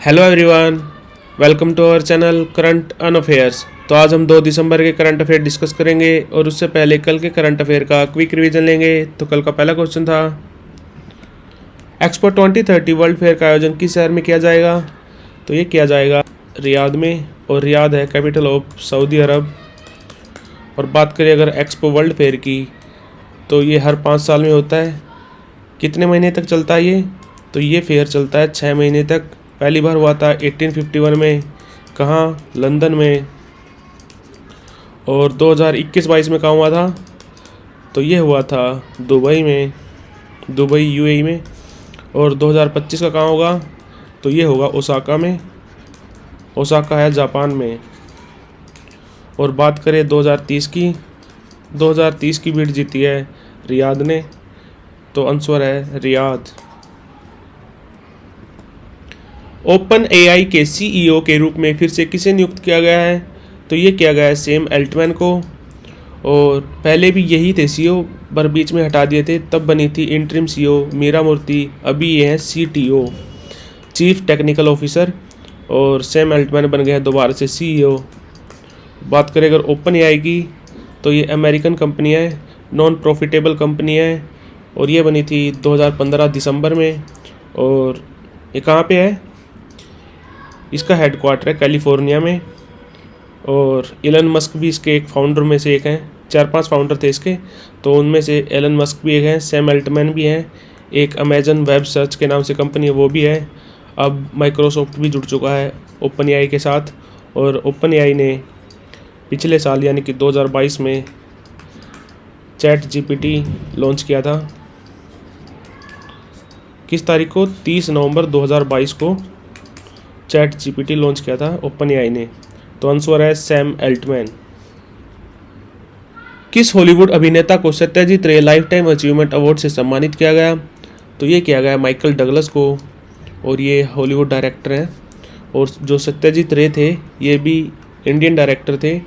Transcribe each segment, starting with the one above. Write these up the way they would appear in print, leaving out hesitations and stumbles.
Hello everyone, welcome to our channel current अन affairs. तो आज हम 2 दिसंबर के करंट अफेयर डिस्कस करेंगे और उससे पहले कल के करंट अफेयर का क्विक रिवीजन लेंगे। तो कल का पहला क्वेश्चन था, एक्सपो 2030 वर्ल्ड फेयर का आयोजन किस शहर में किया जाएगा? तो ये किया जाएगा रियाद में, और रियाद है कैपिटल ऑफ सऊदी अरब। और बात करें अगर एक्सपो वर्ल्ड फेयर की, तो ये हर 5 साल में होता है। कितने महीने तक चलता है ये? तो ये फेयर चलता है 6 महीने तक। पहली बार हुआ था 1851 में, कहाँ? लंदन में। और 2021-22 में कहाँ हुआ था? तो ये हुआ था दुबई में, दुबई यूएई में। और 2025 का कहाँ होगा? तो ये होगा ओसाका में। ओसाका है जापान में। और बात करें 2030 की, 2030 की बिड जीती है रियाद ने, तो आंसर है रियाद। ओपन एआई के सीईओ के रूप में फिर से किसे नियुक्त किया गया है? तो ये किया गया है सैम अल्टमैन को। और पहले भी यही थे सीईओ, पर बीच में हटा दिए थे, तब बनी थी इंटरिम सीईओ मीरा मूर्ति। अभी ये है सीटीओ, चीफ टेक्निकल ऑफिसर। और सैम अल्टमैन बन गया है दोबारा से सीईओ। बात करें अगर ओपन एआई की, तो ये अमेरिकन कंपनी है, नॉन प्रॉफिटेबल कंपनी है। और ये बनी थी 2015 दिसंबर में। और ये कहाँ पे है? इसका हेडक्वार्टर है कैलिफोर्निया में। और एलन मस्क भी इसके एक फाउंडर में से एक हैं। 4-5 फाउंडर थे इसके, तो उनमें से एलन मस्क भी एक हैं, सैम अल्टमैन भी हैं। एक अमेजन वेब सर्च के नाम से कंपनी है, वो भी है। अब माइक्रोसॉफ्ट भी जुड़ चुका है ओपन एआई के साथ। और ओपन एआई ने पिछले साल यानी कि 2022 में चैट जीपीटी लॉन्च किया था। किस तारीख को? 30 नवंबर 2022 को चैट जीपीटी लॉन्च किया था ओपन एआई ने। तो आंसर है सैम अल्टमैन। किस हॉलीवुड अभिनेता को Satyajit Ray lifetime achievement award से सम्मानित किया गया? तो ये किया गया माइकल डगलस को, और ये हॉलीवुड डायरेक्टर हैं। और जो सत्यजीत रे थे, ये भी इंडियन डायरेक्टर थे।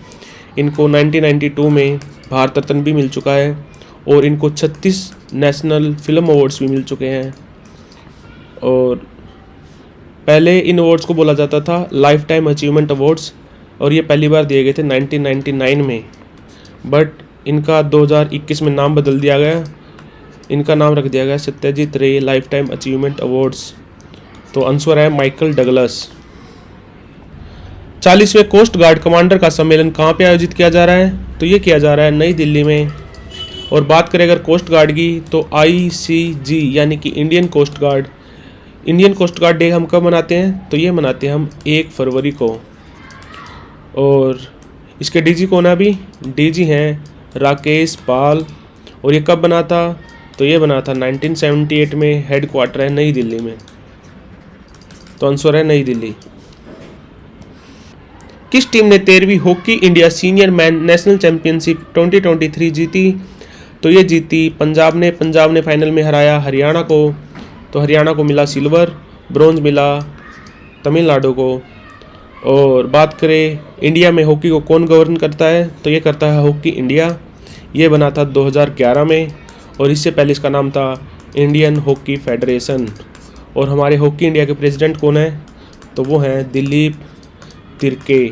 इनको 1992 में भारत रत्न भी मिल चुका है, और इनको 36 नेशनल फिल्म अवार्ड्स भी मिल चुके हैं। और पहले इन अवार्ड्स को बोला जाता था लाइफ टाइम अचीवमेंट अवार्ड्स, और ये पहली बार दिए गए थे 1999 में। बट इनका 2021 में नाम बदल दिया गया। इनका नाम रख दिया गया Satyajit Ray lifetime achievement awards. तो आंसर है माइकल डगलस। 40वें कोस्ट गार्ड कमांडर का सम्मेलन कहाँ पे आयोजित किया जा रहा है? तो ये किया जा रहा है नई दिल्ली में। और बात करें अगर कोस्ट गार्ड की, तो ICG यानी कि Indian coast guard, Indian coast guard day हम कब मनाते हैं? तो ये मनाते हैं हम 1 फरवरी को। और इसके डीजी कौन है? अभी डीजी हैं राकेश पाल। और ये कब बना था? तो ये बना था 1978 में। हेडक्वार्टर है नई दिल्ली में। तो आंसर है नई दिल्ली। किस टीम ने 13वीं hockey India senior men national championship 2023 जीती? तो ये जीती पंजाब ने। पंजाब ने फाइनल में हराया हरियाणा को। तो हरियाणा को मिला सिल्वर, ब्रॉन्ज मिला तमिलनाडु को। और बात करें इंडिया में हॉकी को कौन गवर्न करता है? तो ये करता है हॉकी इंडिया। ये बना था 2011 में, और इससे पहले इसका नाम था इंडियन हॉकी फेडरेशन। और हमारे हॉकी इंडिया के प्रेसिडेंट कौन है? तो वो हैं दिलीप तिर्के।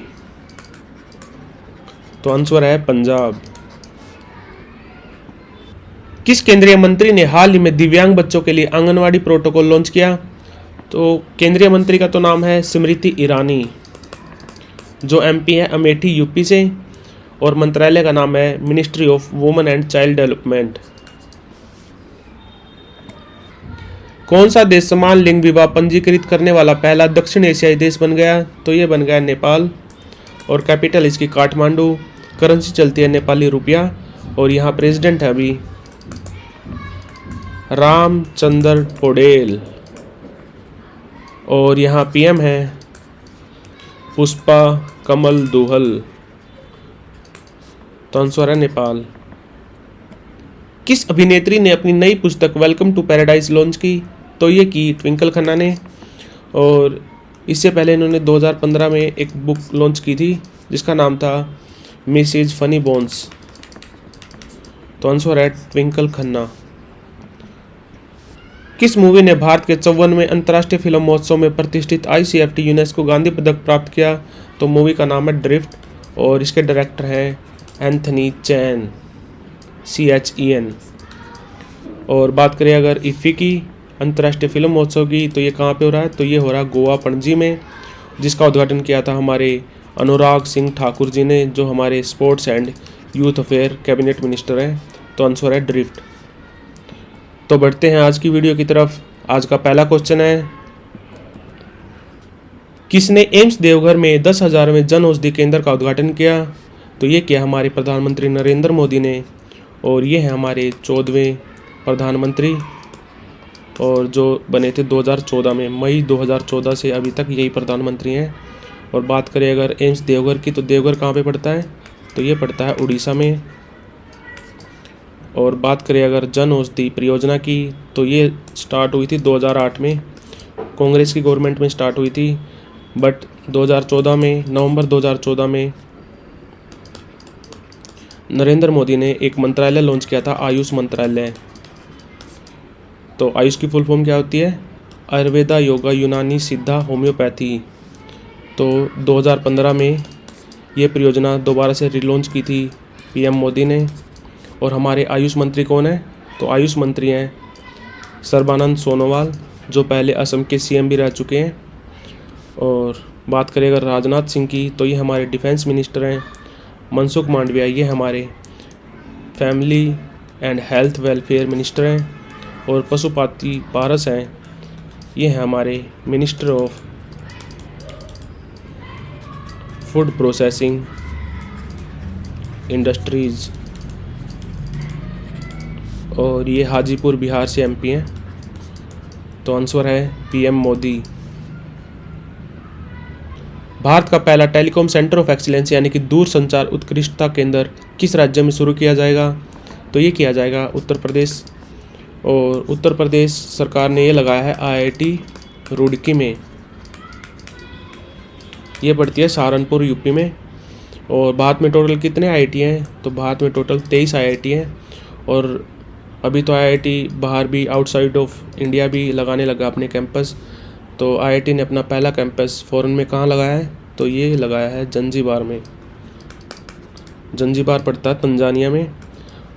तो आंसर है पंजाब। किस केंद्रीय मंत्री ने हाल ही में दिव्यांग बच्चों के लिए आंगनवाड़ी प्रोटोकॉल लॉन्च किया? तो केंद्रीय मंत्री का तो नाम है स्मृति ईरानी, जो MP है अमेठी यूपी से। और मंत्रालय का नाम है ministry of women and child development. कौन सा देश समान लिंग विवाह पंजीकृत करने वाला पहला दक्षिण एशियाई देश बन गया? तो ये बन गया नेपाल। और कैपिटल इसकी काठमांडू। करेंसी चलती है नेपाली रुपया। और यहाँ प्रेसिडेंट है अभी रामचंद्र पौडेल। और यहाँ PM है पुष्पा कमल दुहल। तो आंसर है नेपाल। किस अभिनेत्री ने अपनी नई पुस्तक वेलकम टू पैराडाइज लॉन्च की? तो ये की ट्विंकल खन्ना ने। और इससे पहले इन्होंने 2015 में एक बुक लॉन्च की थी जिसका नाम था मिसेज फनी बोन्स। तो आंसर है ट्विंकल खन्ना। किस मूवी ने भारत के 54वें अंतर्राष्ट्रीय फिल्म महोत्सव में प्रतिष्ठित ICFT यूनेस्को गांधी पदक प्राप्त किया? तो मूवी का नाम है ड्रिफ्ट और इसके डायरेक्टर हैं एंथनी चैन, CHEN। और बात करें अगर इफ़ी की अंतर्राष्ट्रीय फिल्म महोत्सव की, तो ये कहाँ पे हो रहा है? तो ये हो रहा है गोवा पणजी में, जिसका उद्घाटन किया था हमारे अनुराग सिंह ठाकुर जी ने, जो हमारे sports and youth affair cabinet minister हैं। तो आंसर है ड्रिफ्ट। तो बढ़ते हैं आज की वीडियो की तरफ। आज का पहला क्वेश्चन है, किसने एम्स देवघर में 10,000वें जन औषधि केंद्र का उद्घाटन किया? तो ये किया हमारे प्रधानमंत्री नरेंद्र मोदी ने, और ये है हमारे 14वें प्रधानमंत्री, और जो बने थे 2014 में, मई 2014 से अभी तक यही प्रधानमंत्री हैं। और बात करें अगर एम्स देवघर की, तो देवघर कहाँ पे पड़ता है? तो ये पड़ता है उड़ीसा में। और बात करें अगर जन औषधि परियोजना की, तो ये स्टार्ट हुई थी 2008 में, कांग्रेस की गवर्नमेंट में स्टार्ट हुई थी, बट 2014 में, नवंबर 2014 में नरेंद्र मोदी ने एक मंत्रालय लॉन्च किया था, आयुष मंत्रालय। तो आयुष की फुल फॉर्म क्या होती है? आयुर्वेदा, योगा, यूनानी, सिद्धा, होम्योपैथी। तो 2015 में ये परियोजना दोबारा से रिलॉन्च की थी PM मोदी ने। और हमारे आयुष मंत्री कौन है? तो आयुष मंत्री हैं सर्बानंद सोनोवाल, जो पहले असम के CM भी रह चुके हैं। और बात करें अगर राजनाथ सिंह की, तो ये हमारे डिफेंस मिनिस्टर हैं। मनसुख मांडविया, ये हमारे family and health welfare minister हैं। और पशुपति पारस हैं, ये हैं हमारे minister of food processing industries. और ये हाजीपुर बिहार से MP हैं। तो आंसर है PM मोदी। भारत का पहला टेलीकॉम सेंटर ऑफ एक्सीलेंस यानी कि दूर संचार उत्कृष्टता केंद्र किस राज्य में शुरू किया जाएगा? तो ये किया जाएगा उत्तर प्रदेश। और उत्तर प्रदेश सरकार ने ये लगाया है IIT रुड़की में, ये पड़ती है सहारनपुर UP में। और भारत में टोटल कितने IIT हैं? तो भारत में टोटल 23 IIT हैं। और अभी तो IIT बाहर भी, आउटसाइड ऑफ इंडिया भी लगाने लगा अपने कैंपस। तो IIT ने अपना पहला कैंपस फ़ॉरेन में कहाँ लगाया है? तो ये लगाया है जंजीबार में। जंजीबार पड़ता है तंजानिया में।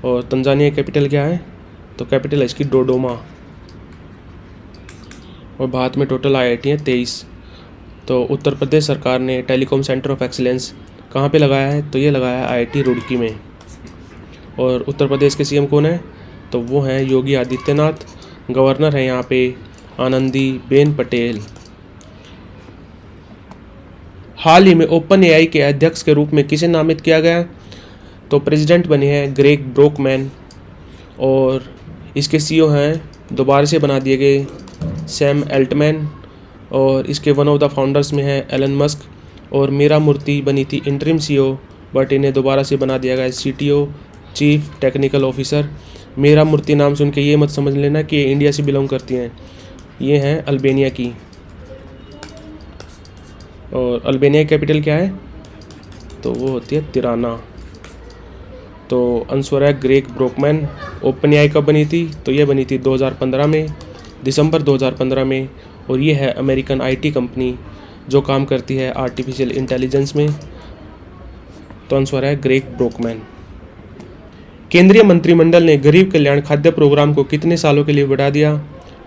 और तंजानिया कैपिटल क्या है? तो कैपिटल है इसकी डोडोमा। और भारत में टोटल IIT हैं 23। तो उत्तर प्रदेश सरकार ने टेलीकॉम सेंटर ऑफ एक्सीलेंस कहाँ पे लगाया है? तो ये लगाया है IIT रुड़की में। और उत्तर प्रदेश के CM कौन है? तो वो हैं योगी आदित्यनाथ। गवर्नर हैं यहाँ पे आनंदीबेन पटेल। हाल ही में OpenAI के अध्यक्ष के रूप में किसे नामित किया गया? तो प्रेसिडेंट बने हैं ग्रेग ब्रोकमैन। और इसके CEO हैं, दोबारा से बना दिए गए, सैम एल्टमैन। और इसके वन ऑफ द फाउंडर्स में है एलन मस्क। और मीरा मूर्ति बनी थी इंटरिम CEO, बट इन्हें दोबारा से बना दिया गया CTO, chief technical officer. Meera Murthy नाम सुन के ये मत समझ लेना कि ये इंडिया से बिलोंग करती हैं, ये हैं अल्बानिया की। और अल्बानिया की कैपिटल क्या है? तो वो होती है तिराना। तो आंसर है ग्रेग ब्रोकमैन। OpenAI कब बनी थी? तो ये बनी थी 2015 में, दिसंबर 2015 में। और ये है अमेरिकन IT कंपनी जो काम करती है आर्टिफिशियल इंटेलिजेंस में। तो आंसर है ग्रेग ब्रोकमैन। केंद्रीय मंत्रिमंडल ने गरीब कल्याण खाद्य प्रोग्राम को कितने सालों के लिए बढ़ा दिया?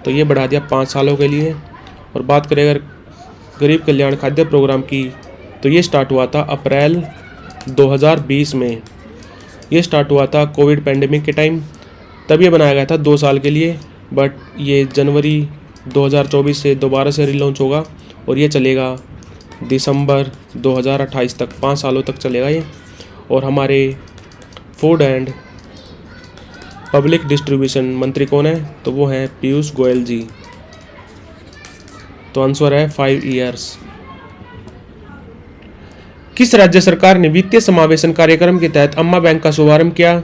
तो ये बढ़ा दिया 5 सालों के लिए। और बात करें अगर गरीब कल्याण खाद्य प्रोग्राम की, तो ये स्टार्ट हुआ था अप्रैल 2020 में। ये स्टार्ट हुआ था कोविड पैंडेमिक के टाइम, तब ये बनाया गया था 2 साल के लिए, बट ये जनवरी 2024 से दोबारा से रिलॉन्च होगा और ये चलेगा दिसंबर 2028 तक, 5 सालों तक चलेगा ये। और हमारे फूड एंड पब्लिक डिस्ट्रीब्यूशन मंत्री कौन है? तो वो हैं पीयूष गोयल जी। तो आंसर है 5 ईयर्स। किस राज्य सरकार ने वित्तीय समावेशन कार्यक्रम के तहत अम्मा बैंक का शुभारंभ किया?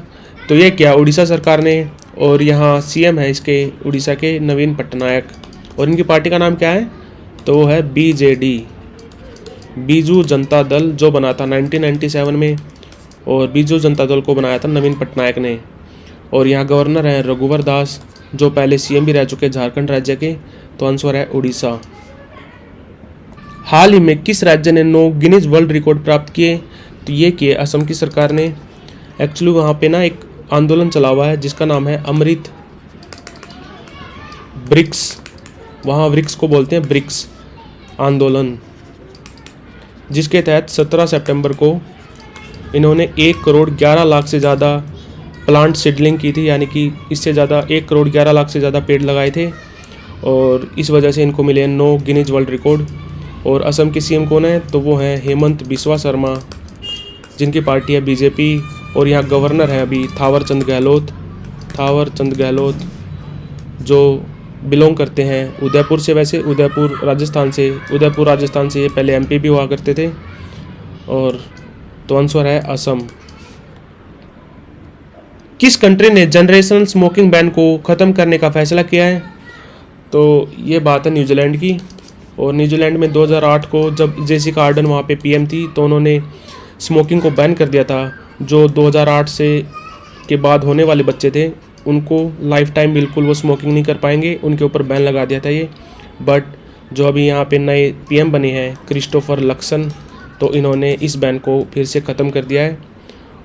तो ये किया उड़ीसा सरकार ने। और यहाँ CM है इसके उड़ीसा के नवीन पटनायक। और इनकी पार्टी का नाम क्या है? तो वो है BJD, बीजू जनता दल, जो बना था 1997 में। और बीजू जनता दल को बनाया था नवीन पटनायक ने। और यहाँ गवर्नर हैं रघुवर दास। जो पहले सीएम भी रह चुके हैं झारखंड राज्य के, तो आंसर है उड़ीसा। हाल ही में किस राज्य ने 9 गिनीज वर्ल्ड रिकॉर्ड प्राप्त किए? तो ये किए असम की सरकार ने। एक्चुअली वहाँ पे ना एक आंदोलन चला हुआ है जिसका नाम है अमृत ब्रिक्स, वहाँ ब्रिक्स को बोलते हैं ब्रिक्स आंदोलन, जिसके तहत 17 सितंबर को इन्होंने 1 करोड़ 11 लाख से ज़्यादा प्लांट सीडलिंग की थी, यानी कि इससे ज़्यादा 1 करोड़ 11 लाख से ज़्यादा पेड़ लगाए थे, और इस वजह से इनको मिले 9 गिनीज वर्ल्ड रिकॉर्ड। और असम के सीएम कौन है? तो वो हैं हेमंत बिस्वा शर्मा, जिनकी पार्टी है बीजेपी, और यहाँ गवर्नर है अभी थावर चंद गहलोत, जो बिलोंग करते हैं उदयपुर से। वैसे उदयपुर राजस्थान से ये पहले एमपी भी हुआ करते थे। और तो आंसर है असम। किस कंट्री ने जनरेशनल स्मोकिंग बैन को ख़त्म करने का फैसला किया है? तो ये बात है न्यूजीलैंड की। और न्यूजीलैंड में 2008 को जब जेसिका आर्डन वहाँ पे पीएम थी, तो उन्होंने स्मोकिंग को बैन कर दिया था। जो 2008 से के बाद होने वाले बच्चे थे, उनको लाइफ टाइम बिल्कुल वो स्मोकिंग नहीं कर पाएंगे, उनके ऊपर बैन लगा दिया था ये। बट जो अभी यहाँ पे नए पीएम बने हैं क्रिस्टोफर लक्सन, तो इन्होंने इस बैन को फिर से ख़त्म कर दिया है।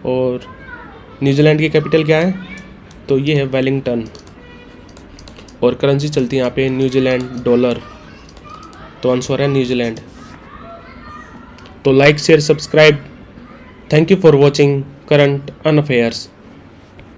और न्यूजीलैंड की कैपिटल क्या है? तो ये है वेलिंगटन। और करेंसी चलती है यहाँ पे न्यूजीलैंड डॉलर, तो आंसर है न्यूजीलैंड। तो like share subscribe. Thank you for watching current अनअफेयर्स।